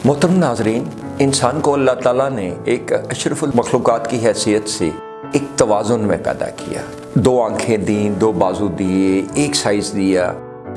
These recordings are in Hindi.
मोहतरम नाजरीन, इंसान को अल्लाह ताला ने एक अशरफुल मखलूक़ात की हैसियत से एक तवाज़ुन में पैदा किया। 2 आँखें दी, 2 बाजू दिए, एक साइज़ दिया,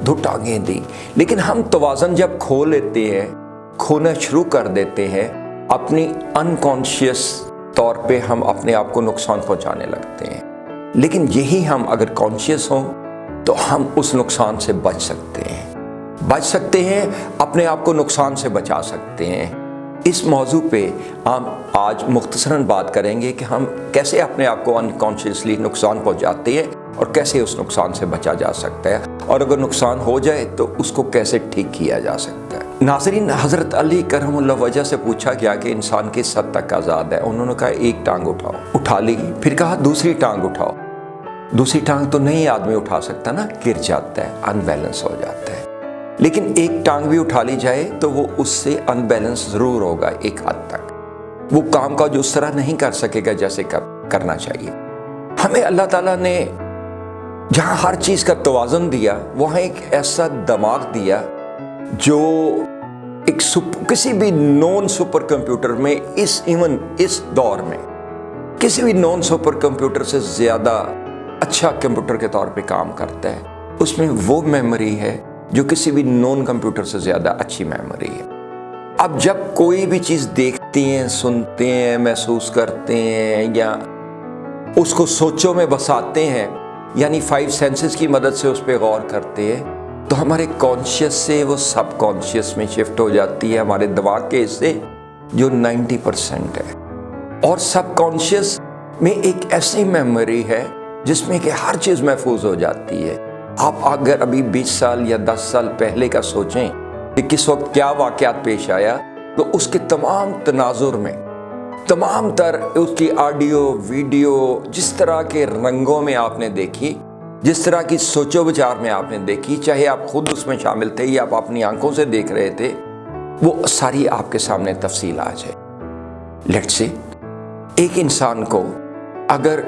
2 टांगें दी। लेकिन हम तवाज़ुन जब खो लेते हैं, खोना शुरू कर देते हैं, अपनी अनकॉन्शियस तौर पे हम अपने आप को नुकसान पहुँचाने लगते हैं। लेकिन यही हम अगर कॉन्शियस हों तो हम उस नुकसान से बच सकते हैं, अपने आप को नुकसान से बचा सकते हैं। इस मौजू पे हम आज मुख्तसरन बात करेंगे कि हम कैसे अपने आप को अनकॉन्शियसली नुकसान पहुंचाते हैं और कैसे उस नुकसान से बचा जा सकता है, और अगर नुकसान हो जाए तो उसको कैसे ठीक किया जा सकता है। नाज़रीन, हज़रत अली करमुल्लाह वजह से पूछा गया कि इंसान किस हद तक आज़ाद है। उन्होंने कहा एक टांग उठाओ, उठा ली। फिर कहा दूसरी टांग उठाओ, दूसरी टांग तो नहीं आदमी उठा सकता ना, गिर जाता है, अनबैलेंस हो जाता है। लेकिन एक टांग भी उठा ली जाए तो वो उससे अनबैलेंस ज़रूर होगा एक हद तक। वो काम का जो उस तरह नहीं कर सकेगा जैसे करना चाहिए। हमें अल्लाह ताला ने जहाँ हर चीज़ का तवाज़ुन दिया, वहाँ एक ऐसा दिमाग दिया जो किसी भी नॉन सुपर कंप्यूटर में, इस दौर में किसी भी नॉन सुपर कंप्यूटर से ज़्यादा अच्छा कंप्यूटर के तौर पे काम करता है। उसमें वो मेमोरी है जो किसी भी नॉन कंप्यूटर से ज़्यादा अच्छी मेमोरी है। अब जब कोई भी चीज़ देखते हैं, सुनते हैं, महसूस करते हैं या उसको सोचों में बसाते हैं, यानी 5 सेंसेस की मदद से उस पर गौर करते हैं, तो हमारे कॉन्शियस से वो सब कॉन्शियस में शिफ्ट हो जाती है, हमारे दिमाग के हिस्से जो 90% है। और सब कॉन्शियस में एक ऐसी मेमोरी है जिसमें कि हर चीज़ महफूज हो जाती है। आप अगर अभी 20 साल या 10 साल पहले का सोचें कि किस वक्त क्या वाक़यात पेश आया, तो उसके तमाम तनाजुर में, तमाम तर उसकी ऑडियो वीडियो, जिस तरह के रंगों में आपने देखी, जिस तरह की सोचो विचार में आपने देखी, चाहे आप खुद उसमें शामिल थे या आप अपनी आंखों से देख रहे थे, वो सारी आपके सामने तफसील आ जाए। लेट्स से एक इंसान को अगर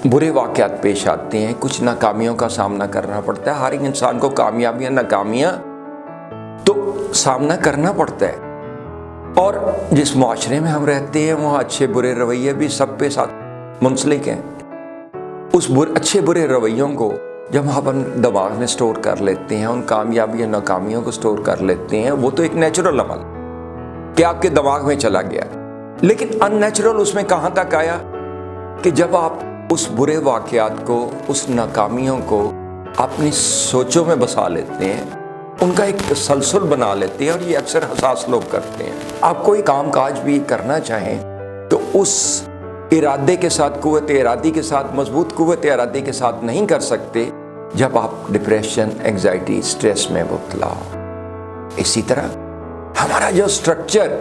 बुरे वाक़यात पेश आते हैं, कुछ नाकामियों का सामना करना पड़ता है। हर एक इंसान को कामयाबियाँ नाकामियाँ तो सामना करना पड़ता है, और जिस माशरे में हम रहते हैं वहाँ अच्छे बुरे रवैये भी सब पे साथ मुंसलिक हैं। उस अच्छे बुरे रवैयों को जब हम अपन दिमाग में स्टोर कर लेते हैं, उन कामयाबियों नाकामियों को स्टोर कर लेते हैं, वो तो एक नेचुरल अमल कि आपके दिमाग में चला गया। लेकिन अननेचुरल उसमें कहाँ तक आया कि जब आप उस बुरे वाक़यात को, उस नाकामियों को अपनी सोचों में बसा लेते हैं, उनका एक तसलसल बना लेते हैं, और ये अक्सर हसास लोग करते हैं। आप कोई काम काज भी करना चाहें तो उस इरादे के साथ, कुव्वत इरादी के साथ, मजबूत कुव्वत इरादी के साथ नहीं कर सकते जब आप डिप्रेशन, एंजाइटी, स्ट्रेस में मुब्तला हो। इसी तरह हमारा जो स्ट्रक्चर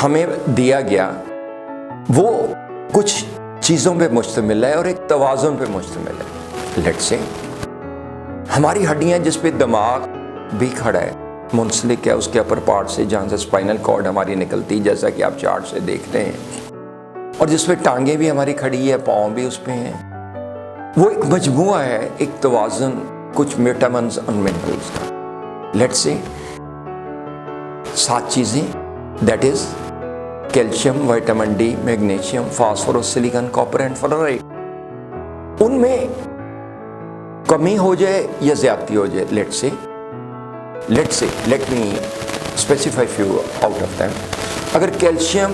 हमें दिया गया वो कुछ चीज़ों पे मुश्तमिल है और एक तवाज़ुन पे मुश्तमिल है। लेट्स से हमारी हड्डियाँ जिस पे दिमाग भी खड़ा है, मुंसलिक है उसके अपर पार्ट से, जहाँ से स्पाइनल कॉर्ड हमारी निकलती, जैसा कि आप चार्ट से देख रहे हैं, और जिस पे टांगें भी हमारी खड़ी है, पाँव भी उस पे हैं, वो एक मजमुआ है, एक तवाज़ुन, कुछ विटामिन्स और मिनरल्स का। लेट्स से 7 चीज़ें, that is calcium, vitamin D, magnesium, phosphorus, silicon, copper and fluoride, उनमें कमी हो जाए या ज्यादती हो जाए। Let me specify few out of them. अगर कैल्शियम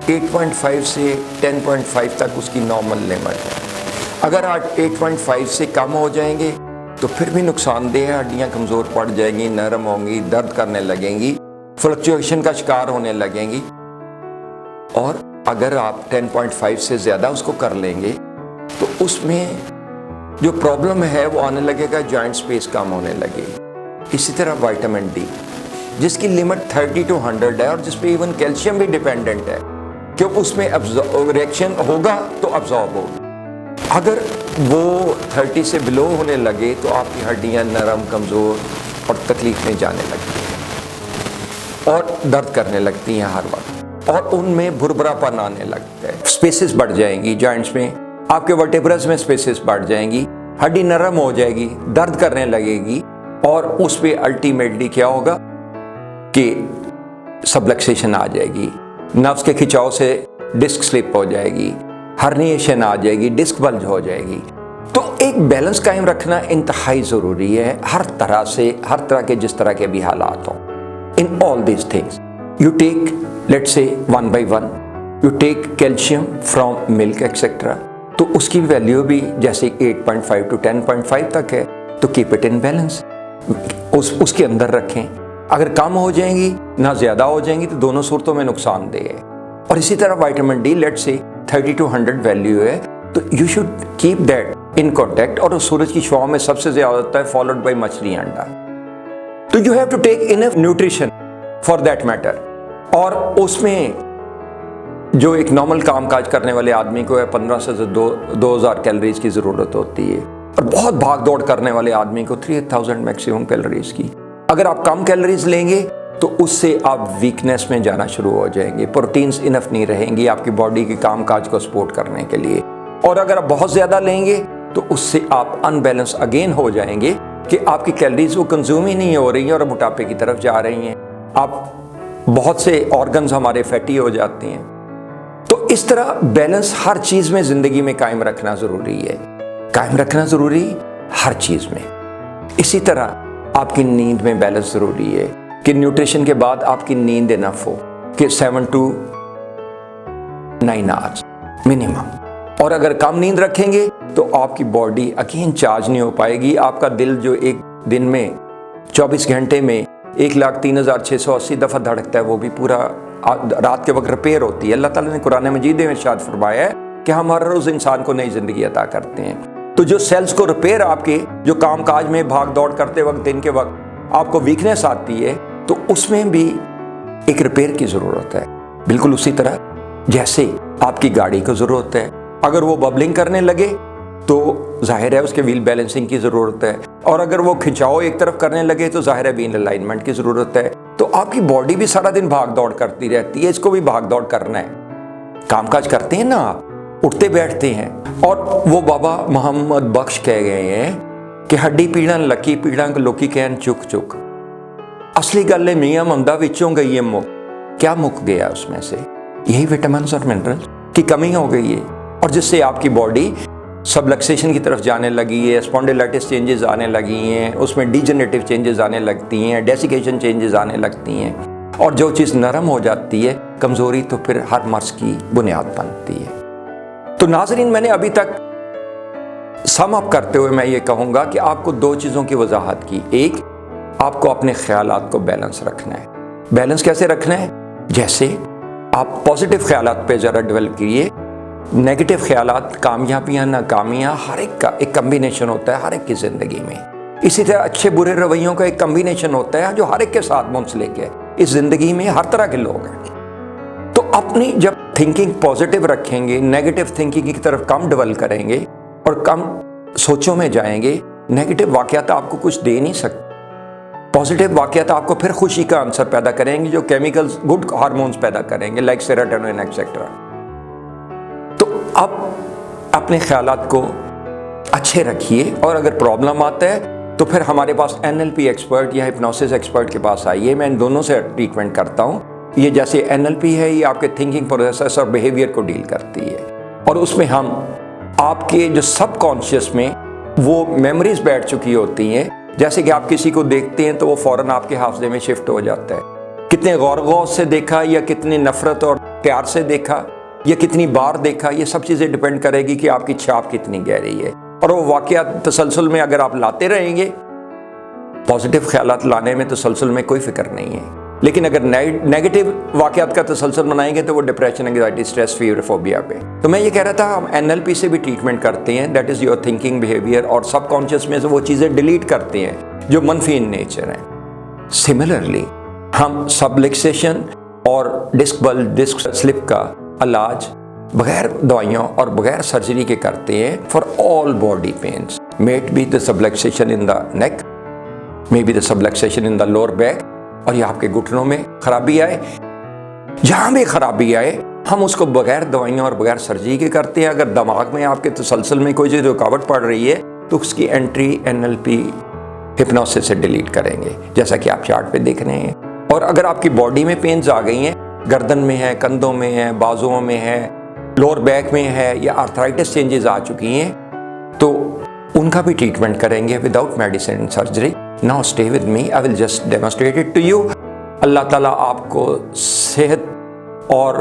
8.5 से 10.5 तक उसकी नॉर्मल लिमिट है, अगर आप 8.5 से कम हो जाएंगे तो फिर भी नुकसानदेह है, हड्डियाँ कमज़ोर पड़ जाएंगी, नरम होंगी, दर्द करने लगेंगी, फ्लक्चुएशन का शिकार होने लगेंगी। और अगर आप 10.5 से ज़्यादा उसको कर लेंगे तो उसमें जो प्रॉब्लम है वो आने लगेगा, जॉइंट स्पेस कम होने लगेगी। इसी तरह विटामिन डी, जिसकी लिमिट 30 to 100 है, और जिस पे इवन कैल्शियम भी डिपेंडेंट है, क्योंकि उसमें रिएक्शन होगा तो अब्जॉर्ब होगा। अगर वो 30 से बिलो होने लगे तो आपकी हड्डियाँ नरम, कमज़ोर और तकलीफ में जाने लगती हैं और दर्द करने लगती हैं हर वक्त, और उनमें भुरभुरापन आने लगता है, स्पेसेस बढ़ जाएंगी जॉइंट्स में, आपके वर्टेब्रस में स्पेसेस बढ़ जाएंगी, हड्डी नरम हो जाएगी, दर्द करने लगेगी, और उस पे अल्टीमेटली क्या होगा कि सबलक्सेशन आ जाएगी, नर्व्स के खिंचाव से डिस्क स्लिप हो जाएगी, हर्निएशन आ जाएगी, डिस्क बल्ज हो जाएगी। तो एक बैलेंस कायम रखना इंतहाई ज़रूरी है हर तरह से, हर तरह के जिस तरह के भी हालात हों। In all these things you take let's say 1 by 1 you take calcium from milk etcetera, तो उसकी वैल्यू भी जैसे 8.5 to 10.5 तक है, तो कीप इट इन बैलेंस, उसके अंदर रखें। अगर कम हो जाएंगी ना ज़्यादा हो जाएंगी तो दोनों सूरतों में नुकसानदेह है। और इसी तरह vitamin D let's say 30 to 100 value है, तो you should keep that in contact. और सूरज की छांव में सबसे ज़्यादा होता है, फॉलोड बाय मछली अंडा। तो you have to take enough nutrition for that matter. और उसमें जो एक नॉर्मल काम काज करने वाले आदमी को है 1500 से 2000 कैलोरीज की ज़रूरत होती है, और बहुत भाग दौड़ करने वाले आदमी को 3000 मैक्सिमम कैलोरीज की। अगर आप कम कैलोरीज लेंगे तो उससे आप वीकनेस में जाना शुरू हो जाएंगे, प्रोटीन्स इनफ नहीं रहेंगी आपकी बॉडी के काम काज को सपोर्ट करने के लिए। और अगर आप बहुत ज़्यादा लेंगे तो उससे आप अनबैलेंस अगेन हो जाएंगे कि आपकी कैलोरीज वो कंज्यूम ही नहीं हो रही हैं और मोटापे की तरफ जा रही हैं। आप बहुत से ऑर्गन्स हमारे फैटी हो जाते हैं। तो इस तरह बैलेंस हर चीज़ में ज़िंदगी में कायम रखना ज़रूरी है, कायम रखना ज़रूरी हर चीज़ में। इसी तरह आपकी नींद में बैलेंस ज़रूरी है कि न्यूट्रिशन के बाद आपकी नींद इनफ हो कि 7 to 9 आवर्स मिनिमम। और अगर कम नींद रखेंगे तो आपकी बॉडी अगेन चार्ज नहीं हो पाएगी। आपका दिल जो एक दिन में 24 घंटे में 1,03,680 दफ़ा धड़कता है, वो भी पूरा रात के वक्त रिपेयर होती है। अल्लाह ताला ने कुरान मजीद में इरशाद फरमाया है कि हम हर रोज़ इंसान को नई ज़िंदगी अता करते हैं। तो जो सेल्स को रिपेयर, आपके जो काम काज में भाग दौड़ करते वक्त दिन के वक्त आपको वीकनेस आती है, तो उसमें भी एक रिपेयर की ज़रूरत है। बिल्कुल उसी तरह जैसे आपकी गाड़ी को ज़रूरत है, अगर वो बबलिंग करने लगे तो जाहिर है उसके व्हील बैलेंसिंग की ज़रूरत है, और अगर वो खिंचाव एक तरफ करने लगे तो जाहिर है व्हील अलाइनमेंट की ज़रूरत है। तो आपकी बॉडी भी सारा दिन भाग दौड़ करती रहती है, इसको भी भाग दौड़ करना है। कामकाज करते हैं ना आप, उठते बैठते हैं। और वो बाबा मोहम्मद बख्श कह गए हैं कि हड्डी पीड़न लकी पीड़न लोकी कहन चुक चुक। असली गल है मियां मंदा विचों गई है मुक। क्या मुक गया उसमें से? यही विटामिन और मिनरल की कमी हो गई है, और जिससे आपकी बॉडी सबलक्सेशन की तरफ जाने लगी है, स्पॉन्डिलाइटिस चेंजेस आने लगी हैं, उसमें डिजेनरेटिव चेंजेस आने लगती हैं, डेसिकेशन चेंजेस आने लगती हैं। और जो चीज़ नरम हो जाती है, कमज़ोरी, तो फिर हर मर्ज़ की बुनियाद बनती है। तो नाज़रीन, मैंने अभी तक सम अप करते हुए मैं ये कहूँगा कि आपको 2 चीज़ों की वजाहत की। एक, आपको अपने ख्यालात को बैलेंस रखना है। बैलेंस कैसे रखना है? जैसे आप पॉजिटिव ख्यालात पे ज़रा डेवलप कीजिए। नेगेटिव ख्यालात, कामयाबियाँ नाकामियाँ, हर एक का एक कम्बिनेशन होता है हर एक की ज़िंदगी में। इसी तरह अच्छे बुरे रवैयों का एक कम्बिनेशन होता है जो हर एक के साथ मुंसलिक है। इस ज़िंदगी में हर तरह के लोग हैं। तो अपनी जब थिंकिंग पॉजिटिव रखेंगे, नेगेटिव थिंकिंग की तरफ कम डेवलप करेंगे और कम सोचों में जाएंगे, नेगेटिव वाक़यात आपको कुछ दे नहीं सकते। पॉजिटिव वाक़यात आपको फिर खुशी का आंसर पैदा करेंगे, जो केमिकल्स, गुड हार्मोन्स पैदा करेंगे, लाइक सेरोटोनिन एक्सेट्रा। तो अब अपने ख्यालात को अच्छे रखिए, और अगर प्रॉब्लम आता है तो फिर हमारे पास NLP एक्सपर्ट या हिप्नोसिस एक्सपर्ट के पास आइए। मैं इन दोनों से ट्रीटमेंट करता हूँ। ये जैसे NLP है, ये आपके थिंकिंग प्रोसेस और बिहेवियर को डील करती है, और उसमें हम आपके जो सबकॉन्शियस में वो मेमोरीज बैठ चुकी होती हैं। जैसे कि आप किसी को देखते हैं तो वो फ़ौरन आपके हाफजे में शिफ्ट हो जाता है। कितने गौर से देखा, या कितनी नफ़रत और प्यार से देखा, या कितनी बार देखा, ये सब चीज़ें डिपेंड करेगी कि आपकी छाप कितनी गहरी है। और वो वाक़यात तसलसल में अगर आप लाते रहेंगे, पॉजिटिव ख्यालात लाने में तसलसल में कोई फिक्र नहीं है, लेकिन अगर नेगेटिव वाक़यात का तसलसल बनाएंगे तो वो depression, anxiety, stress, fever, phobia पे। तो मैं ये कह रहा था, हम NLP से भी ट्रीटमेंट करते हैं, that is your thinking behaviour, और सबकॉन्शियस में से वो चीज़ें डिलीट करते हैं जो मनफी इन नेचर हैं। सिमिलरली हम सबलक्सेशन और डिस्क बल्ज, डिस्क स्लिप का इलाज बगैर दवाइयों और बगैर सर्जरी के करते हैं for all body pens. May it be the subluxation in the neck, may be the subluxation in the lower back, और ये आपके घुटनों में खराबी आए, जहाँ भी खराबी आए हम उसको बगैर दवाइयों और बगैर सर्जरी के करते हैं। अगर दिमाग में आपके तसलसल में कोई चीज़ रुकावट पड़ रही है तो उसकी एंट्री NLP हिप्नोसिस से डिलीट करेंगे, जैसा कि आप चार्ट पे देख रहे हैं। और अगर आपकी बॉडी में पेन्स आ गई हैं, गर्दन में है, कंधों में है, बाजुओं में है, लोअर बैक में है, या आर्थराइटिस चेंजेस आ चुकी हैं, तो उनका भी ट्रीटमेंट करेंगे without medicine and surgery. Now stay with me, I will just demonstrate it to you. Allah ताला आपको सेहत और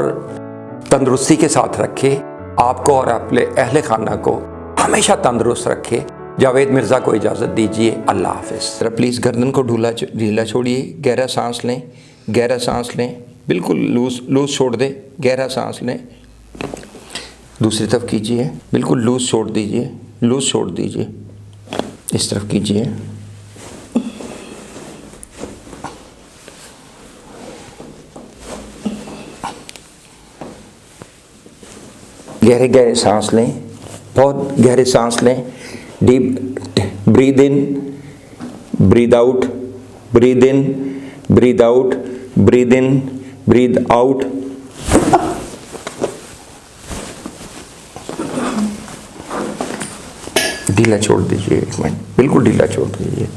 तंदुरुस्ती के साथ रखे, आपको और अपने अहले खाना को हमेशा तंदुरुस्त रखे। जावेद मिर्ज़ा को इजाज़त दीजिए, अल्लाह हाफ़िज़। ज़रा प्लीज़ गर्दन को ढीला छोड़िए, गहरा सांस लें, गहरा सांस लें, बिल्कुल लूज़ छोड़ दें, गहरा सांस लें। दूसरी तरफ कीजिए, बिल्कुल लूज़ छोड़ दीजिए, लूज़ छोड़ दीजिए, इस तरफ कीजिए। गहरे गहरे सांस लें, बहुत गहरे सांस लें। Deep breathe in, breathe out, breathe in, breathe out, breathe in, breathe out. ढीला छोड़ दीजिए, एक मिनट, बिल्कुल ढीला छोड़ दीजिए।